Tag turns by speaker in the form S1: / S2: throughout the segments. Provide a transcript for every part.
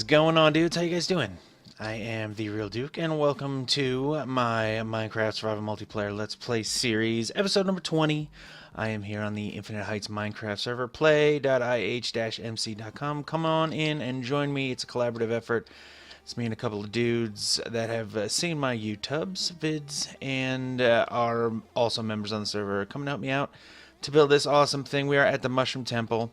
S1: going on, dudes? How you guys doing? I am TheeRealDuke, and welcome to my Minecraft Survival Multiplayer Let's Play series, episode number 20. I am here on the Infinite Heights Minecraft server, play.ih-mc.com. Come on in and join me. It's a collaborative effort. It's me and a couple of dudes that have seen my YouTubes vids and are also members on the server coming to help me out to build this awesome thing. We are at the Mushroom Temple.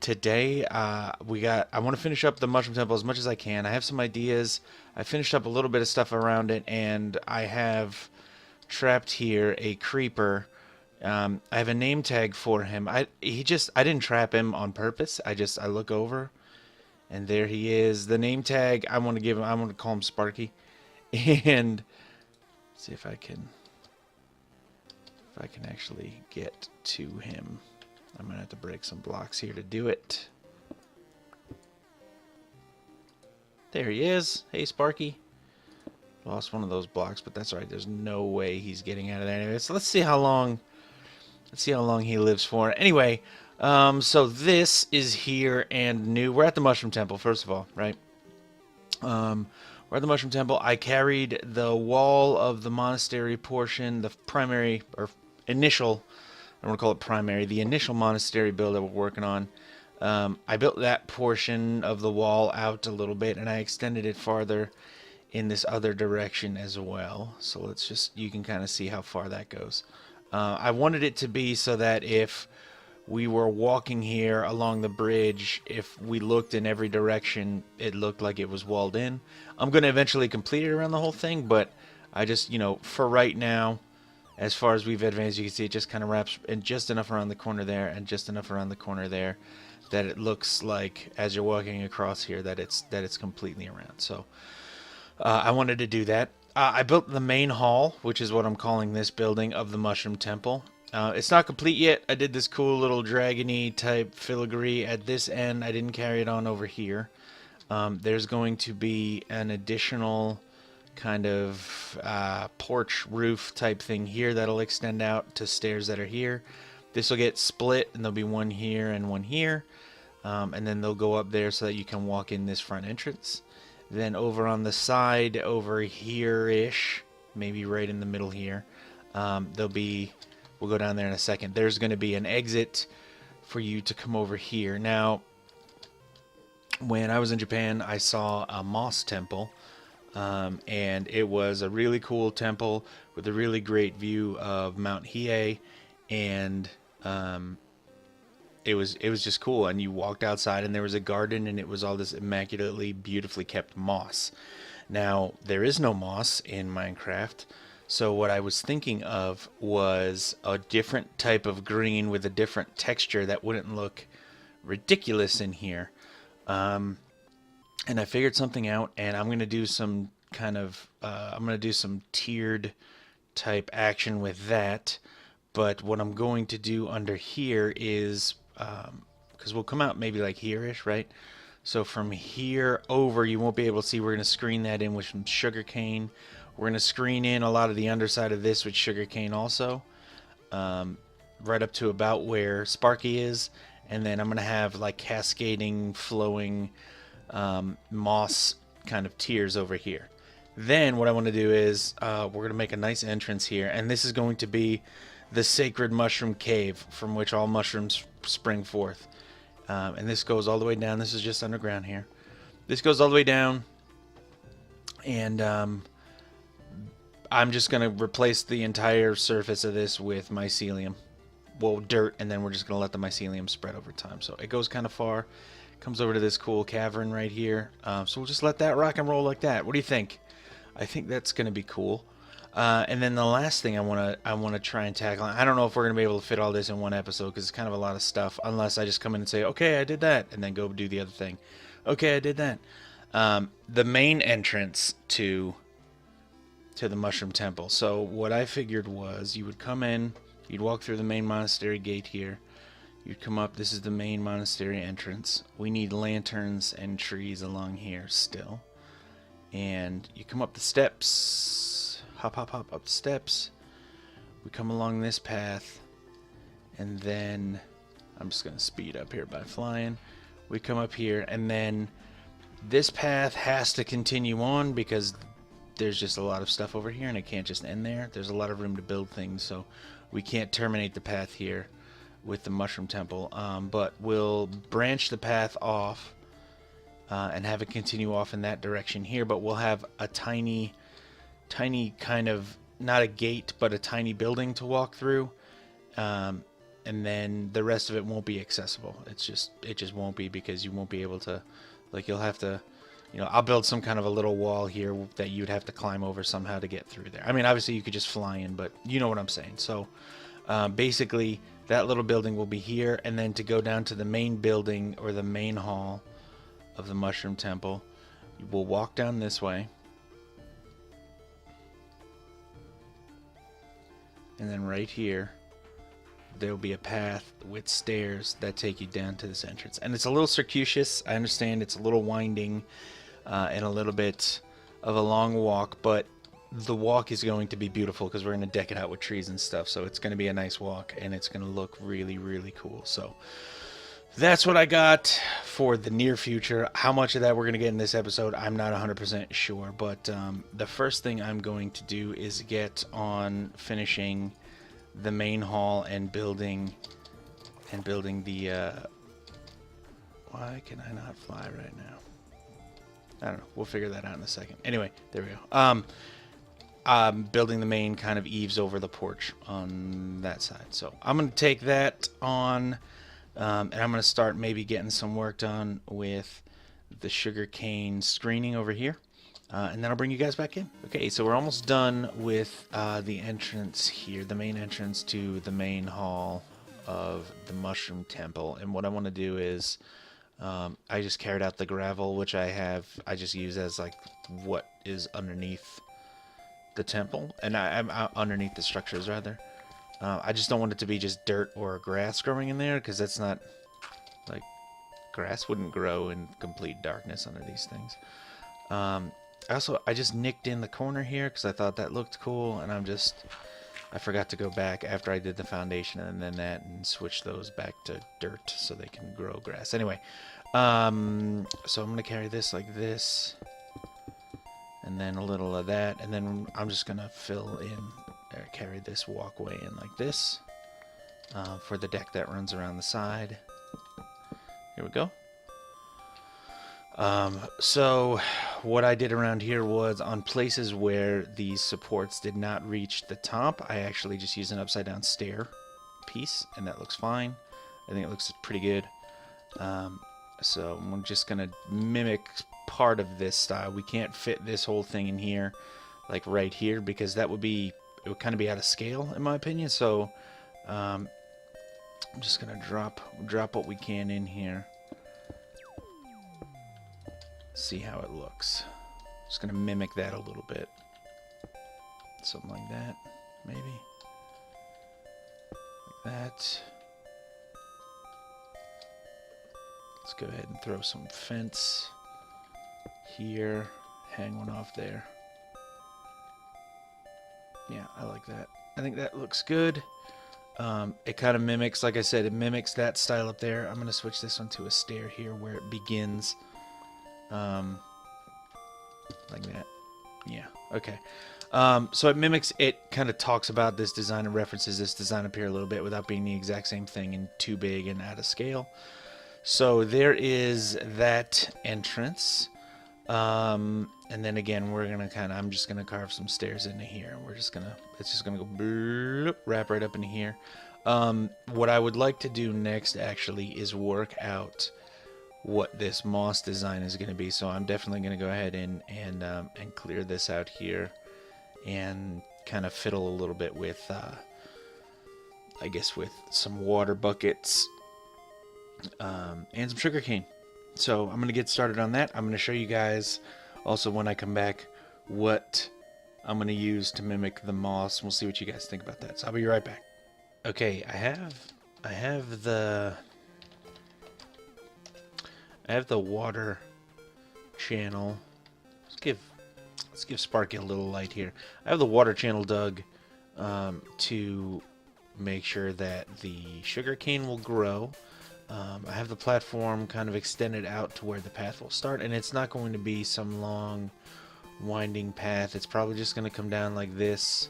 S1: Today, I want to finish up the Mushroom Temple as much as I can. I have some ideas. I finished up a little bit of stuff around it, and I have trapped here a creeper. I have a name tag for him. I didn't trap him on purpose. I look over, and there he is. The name tag I want to call him Sparky, and see if I can actually get to him. I'm going to have to break some blocks here to do it. There he is. Hey, Sparky. Lost one of those blocks, but that's all right. There's no way he's getting out of there anyway. So let's see how long he lives for. Anyway, so this is here and new. We're at the Mushroom Temple, first of all, right? We're at the Mushroom Temple. I carried the wall of the monastery portion, the primary or initial, I don't want to call it primary, the initial monastery build that we're working on. I built that portion of the wall out a little bit, and I extended it farther in this other direction as well. So let's just, you can kind of see how far that goes. I wanted it to be so that if we were walking here along the bridge, if we looked in every direction, it looked like it was walled in. I'm going to eventually complete it around the whole thing, but I just, for right now, as far as we've advanced, you can see it just kind of wraps in just enough around the corner there and just enough around the corner there that it looks like as you're walking across here that it's completely around. So I wanted to do that. I built the main hall, which is what I'm calling this building of the Mushroom Temple. It's not complete yet. I did this cool little dragony type filigree at this end. I didn't carry it on over here. There's going to be an additional kind of porch roof type thing here that'll extend out to stairs that are here. This will get split, and there'll be one here and one here, and then they'll go up there so that you can walk in this front entrance. Then over on the side over here-ish, maybe right in the middle here, we'll go down there in a second. There's going to be an exit for you to come over here. Now, when I was in Japan, I saw a moss temple. And it was a really cool temple with a really great view of Mount Hiei, and it was just cool. And you walked outside, and there was a garden, and it was all this immaculately, beautifully kept moss. Now, there is no moss in Minecraft, so what I was thinking of was a different type of green with a different texture that wouldn't look ridiculous in here. And I figured something out, and I'm going to do some kind of, I'm going to do some tiered type action with that. But what I'm going to do under here is, because we'll come out maybe like here-ish, right? So from here over, you won't be able to see. We're going to screen that in with some sugarcane. We're going to screen in a lot of the underside of this with sugarcane also, right up to about where Sparky is. And then I'm going to have like cascading, flowing moss kind of tiers over here. Then what I want to do is we're going to make a nice entrance here, and this is going to be the sacred mushroom cave from which all mushrooms spring forth. And this goes all the way down. This is just underground here. This goes all the way down, and I'm just going to replace the entire surface of this with mycelium. Well, dirt, and then we're just going to let the mycelium spread over time. So it goes kind of far. Comes over to this cool cavern right here. So we'll just let that rock and roll like that. What do you think? I think that's going to be cool. And then the last thing I want to try and tackle. I don't know if we're going to be able to fit all this in one episode because it's kind of a lot of stuff. Unless I just come in and say, okay, I did that, and then go do the other thing. Okay, I did that. The main entrance to the Mushroom Temple. So what I figured was you would come in, you'd walk through the main monastery gate here. You'd come up, this is the main monastery entrance. We need lanterns and trees along here still. And you come up the steps, hop up the steps. We come along this path, and then I'm just going to speed up here by flying. We come up here, and then This path has to continue on because there's just a lot of stuff over here and it can't just end there. There's a lot of room to build things, so we can't terminate the path here with the mushroom temple, but we'll branch the path off and have it continue off in that direction here, but we'll have a tiny kind of, not a gate, but a tiny building to walk through, and then the rest of it won't be accessible. It just won't be, because you won't be able to, like, you'll have to, you know, I'll build some kind of a little wall here that you'd have to climb over somehow to get through there. I mean, obviously you could just fly in, but you know what I'm saying. So basically that little building will be here, and then to go down to the main building, or the main hall of the mushroom temple, we'll walk down this way, and then right here there'll be a path with stairs that take you down to this entrance. And it's a little circuitous, I understand, it's a little winding and a little bit of a long walk, but the walk is going to be beautiful because we're going to deck it out with trees and stuff, so it's going to be a nice walk and it's going to look really, really cool. So that's what I got for the near future. How much of that we're going to get in this episode, I'm not 100% sure, but the first thing I'm going to do is get on finishing the main hall and building the why can I not fly right now? I don't know, we'll figure that out in a second. Anyway, there we go. Building the main kind of eaves over the porch on that side. So I'm going to take that on, and I'm going to start maybe getting some work done with the sugarcane screening over here. And then I'll bring you guys back in. Okay, so we're almost done with the entrance here, the main entrance to the main hall of the Mushroom Temple. And what I want to do is, I just carried out the gravel, which I just use as like what is underneath the temple, and I'm underneath the structures rather. I just don't want it to be just dirt or grass growing in there, because that's not, like, grass wouldn't grow in complete darkness under these things. I just nicked in the corner here because I thought that looked cool, and I forgot to go back after I did the foundation and then that and switch those back to dirt so they can grow grass. Anyway, so I'm going to carry this like this, and then a little of that, and then I'm just going to fill in, or carry this walkway in like this for the deck that runs around the side. Here we go. So what I did around here was, on places where these supports did not reach the top, I actually just used an upside down stair piece, and that looks fine. I think it looks pretty good. So I'm just gonna mimic part of this style. We can't fit this whole thing in here, like right here, because it would kind of be out of scale in my opinion. So I'm just gonna drop what we can in here. See how it looks. Just gonna mimic that a little bit. Something like that, maybe. Like that. Let's go ahead and throw some fence here. Hang one off there. Yeah, I like that. I think that looks good. It kind of mimics, like I said, it mimics that style up there. I'm gonna switch this one to a stair here where it begins. Like that. Yeah, okay. So it mimics, it kind of talks about this design and references this design up here a little bit without being the exact same thing and too big and out of scale. So there is that entrance. And then again, we're gonna I'm just gonna carve some stairs into here. It's just gonna go bloop, wrap right up into here. What I would like to do next actually is work out what this moss design is going to be. So I'm definitely going to go ahead and clear this out here and kind of fiddle a little bit with, I guess, with some water buckets and some sugarcane. So I'm going to get started on that. I'm going to show you guys also when I come back what I'm going to use to mimic the moss. We'll see what you guys think about that. So I'll be right back. Okay, I have the water channel. Let's give Sparky a little light here. I have the water channel dug to make sure that the sugarcane will grow. I have the platform kind of extended out to where the path will start, and it's not going to be some long winding path. It's probably just going to come down like this.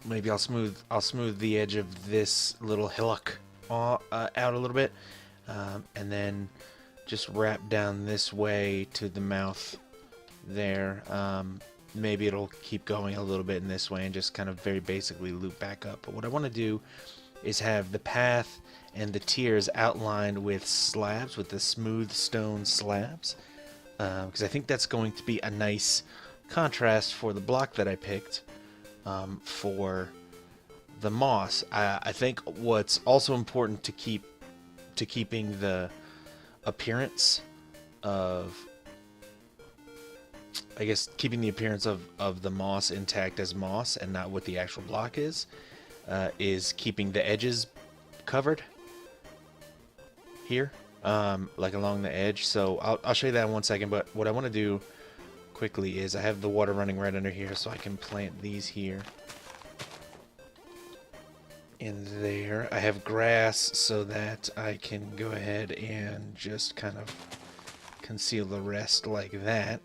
S1: Maybe I'll smooth the edge of this little hillock out a little bit, and then just wrap down this way to the mouth there. Maybe it'll keep going a little bit in this way and just kind of very basically loop back up. But what I want to do is have the path and the tiers outlined with slabs, with the smooth stone slabs, because I think that's going to be a nice contrast for the block that I picked for the moss. I think what's also important to keeping the appearance of, I guess, keeping the appearance of the moss intact as moss and not what the actual block is keeping the edges covered here, like along the edge. So I'll show you that in 1 second, but what I want to do quickly is I have the water running right under here, so I can plant these here. In there, I have grass so that I can go ahead and just kind of conceal the rest like that.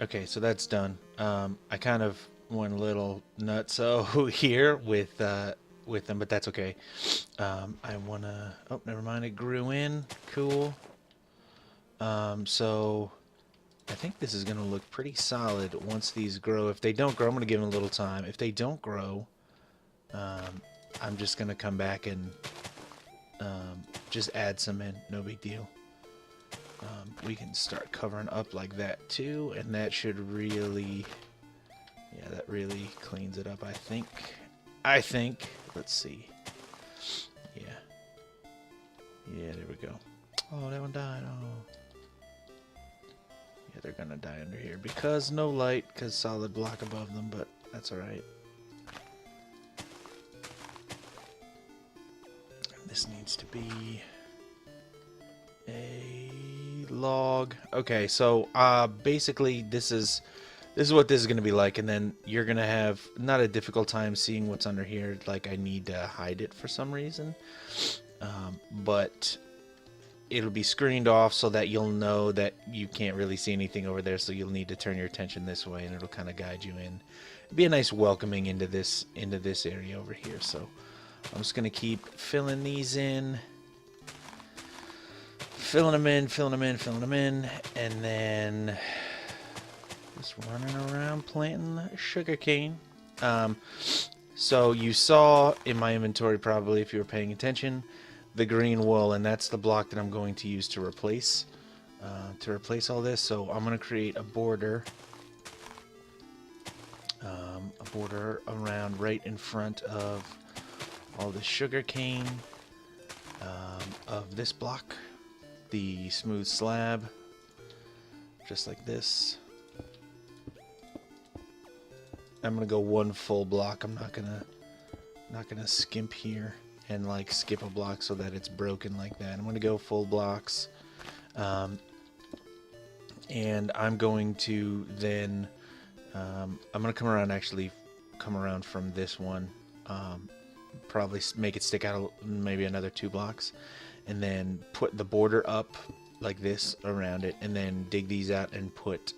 S1: Okay, so that's done. I kind of went a little nutso here with them, but that's okay. I wanna. Oh, never mind. It grew in. Cool. So I think this is gonna look pretty solid once these grow. If they don't grow, I'm gonna give them a little time. If they don't grow, I'm just gonna come back and just add some in. No big deal. We can start covering up like that too, and that should really, yeah, that really cleans it up. I think. Let's see. Yeah. Yeah, there we go. Oh, that one died. Oh. Yeah, they're gonna die under here because no light, because solid block above them, but that's alright. This needs to be a log. Okay, so basically this is what this is going to be like, and then you're going to have not a difficult time seeing what's under here. Like, I need to hide it for some reason, but it'll be screened off so that you'll know that you can't really see anything over there, so you'll need to turn your attention this way, and it'll kind of guide you in. It'll be a nice welcoming into this area over here. So I'm just going to keep filling these in. Filling them in, and then just running around planting sugarcane. So you saw in my inventory, probably if you were paying attention, the green wool, and that's the block that I'm going to use to replace all this. So I'm going to create a border around right in front of all the sugarcane of this block. The smooth slab, just like this. I'm gonna go one full block. I'm not gonna skimp here and like skip a block so that it's broken like that. I'm gonna go full blocks, and I'm going to then I'm gonna come around from this one, probably make it stick out maybe another 2 blocks. And then put the border up like this around it, and then dig these out and put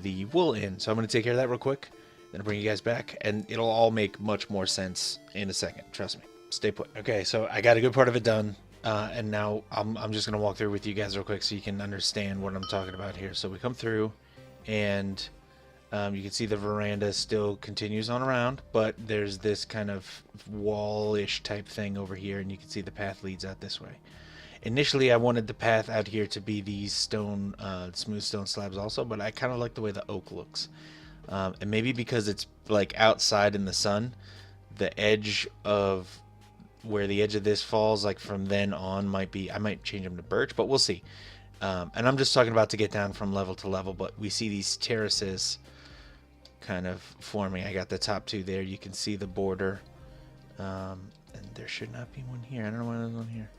S1: the wool in. So I'm going to take care of that real quick, then I'll bring you guys back, and it'll all make much more sense in a second. Trust me. Stay put. Okay, so I got a good part of it done, and now I'm just going to walk through with you guys real quick so you can understand what I'm talking about here. So we come through, and you can see the veranda still continues on around, but there's this kind of wall-ish type thing over here, and you can see the path leads out this way. Initially, I wanted the path out here to be these stone, smooth stone slabs also, but I kind of like the way the oak looks. And maybe because it's like outside in the sun, the edge of where the edge of this falls, like from then on, might be, I might change them to birch, but we'll see. And I'm just talking about to get down from level to level, but we see these terraces kind of forming. I got the top 2 there. You can see the border, and there should not be one here. I don't know why there's one here.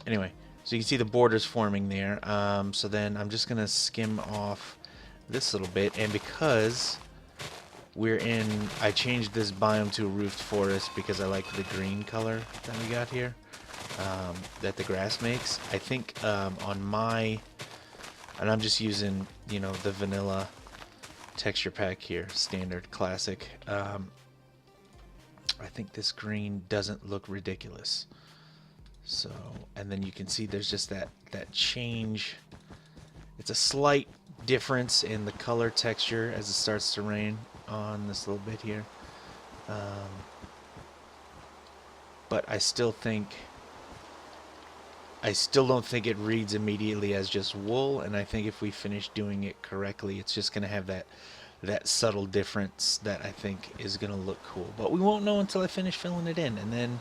S1: Anyway, so you can see the borders forming there. So then I'm just gonna skim off this little bit, and because I changed this biome to a roofed forest because I like the green color that we got here, that the grass makes. I think on my, and I'm just using, you know, the vanilla texture pack here, standard, classic. I think this green doesn't look ridiculous. So, and then you can see there's just that change. It's a slight difference in the color texture as it starts to rain on this little bit here. But I still don't think it reads immediately as just wool, and I think if we finish doing it correctly, it's just going to have that subtle difference that I think is going to look cool. But we won't know until I finish filling it in, and then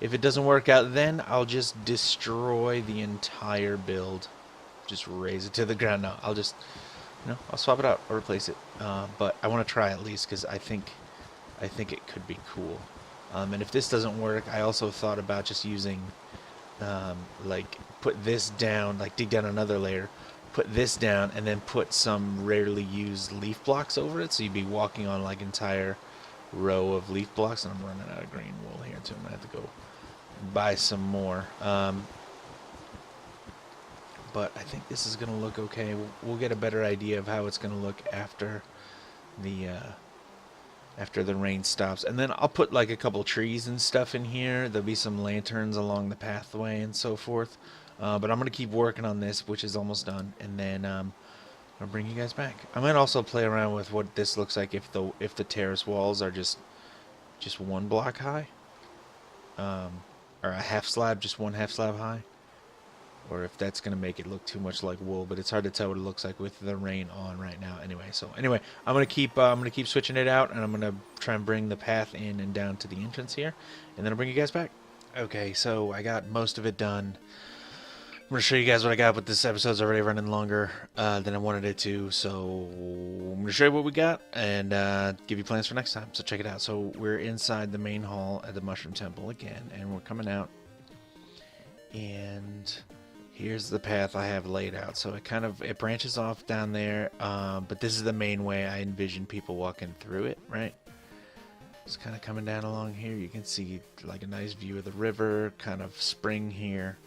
S1: if it doesn't work out, then I'll just destroy the entire build. Just raise it to the ground. No, I'll just, you know, I'll swap it out or replace it. But I want to try at least because I think it could be cool. And if this doesn't work, I also thought about just using, like, put this down, like dig down another layer, put this down, and then put some rarely used leaf blocks over it. So you'd be walking on like entire row of leaf blocks. And I'm running out of green wool here, so I'm gonna have to go buy some more. But I think this is gonna look okay. We'll get a better idea of how it's gonna look after the rain stops, and then I'll put like a couple trees and stuff in here. There'll be some lanterns along the pathway and so forth. But I'm gonna keep working on this, which is almost done, and then I'll bring you guys back. I might also play around with what this looks like if the terrace walls are just one block high, or a half slab, just one half slab high. Or if that's going to make it look too much like wool, but it's hard to tell what it looks like with the rain on right now. Anyway, I'm gonna keep switching it out, and I'm gonna try and bring the path in and down to the entrance here, and then I'll bring you guys back. Okay, so I got most of it done. I'm gonna show you guys what I got, but this episode's already running longer than I wanted it to, so I'm gonna show you what we got and give you plans for next time. So check it out. So we're inside the main hall at the Mushroom Temple again, and we're coming out, and here's the path I have laid out. So it branches off down there, but this is the main way I envision people walking through it, right? It's kind of coming down along here. You can see like a nice view of the river, kind of spring here.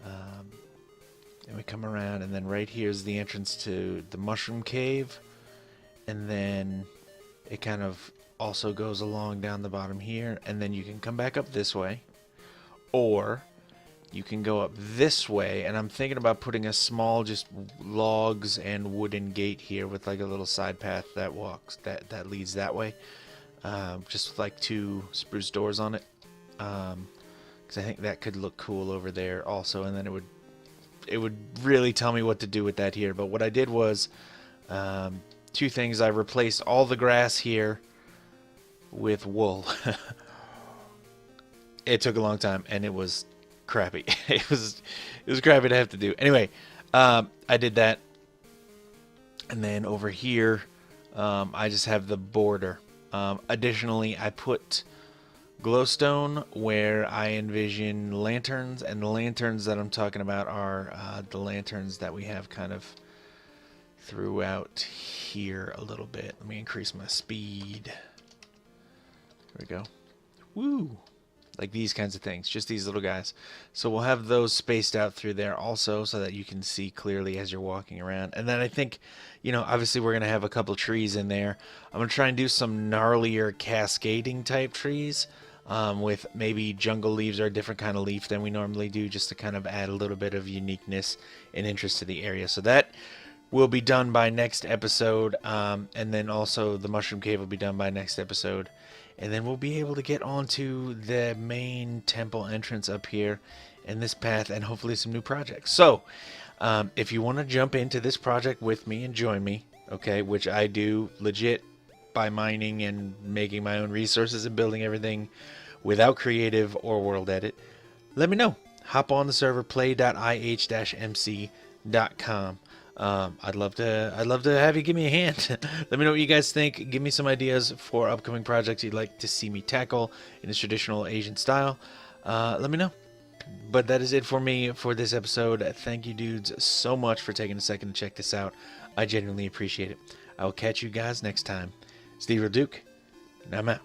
S1: And we come around, and then right here is the entrance to the Mushroom Cave, and then it kind of also goes along down the bottom here, and then you can come back up this way, or you can go up this way, and I'm thinking about putting a small just logs and wooden gate here with like a little side path that that leads that way, just like 2 spruce doors on it, because I think that could look cool over there also, and then it would really tell me what to do with that here. But what I did was 2 things. I replaced all the grass here with wool. It took a long time, and it was crappy. It was crappy to have to do. Anyway, I did that, and then over here I just have the border. Additionally, I put glowstone where I envision lanterns, and the lanterns that I'm talking about are the lanterns that we have kind of throughout here a little bit. Let me increase my speed. There we go. Woo! Like these kinds of things, just these little guys. So we'll have those spaced out through there also, so that you can see clearly as you're walking around. And then I think, you know, obviously we're going to have a couple trees in there. I'm going to try and do some gnarlier cascading type trees with maybe jungle leaves or a different kind of leaf than we normally do, just to kind of add a little bit of uniqueness and interest to the area. So that will be done by next episode, and then also the Mushroom Cave will be done by next episode. And then we'll be able to get onto the main temple entrance up here in this path, and hopefully some new projects. So, if you want to jump into this project with me and join me, okay, which I do legit by mining and making my own resources and building everything without creative or world edit, let me know. Hop on the server, play.ih-mc.com. I'd love to have you give me a hand. Let me know what you guys think. Give me some ideas for upcoming projects you'd like to see me tackle in this traditional Asian style. Let me know. But that is it for me for this episode. Thank you dudes so much for taking a second to check this out. I genuinely appreciate it. I will catch you guys next time. It's TheeRealDuke, and I'm out.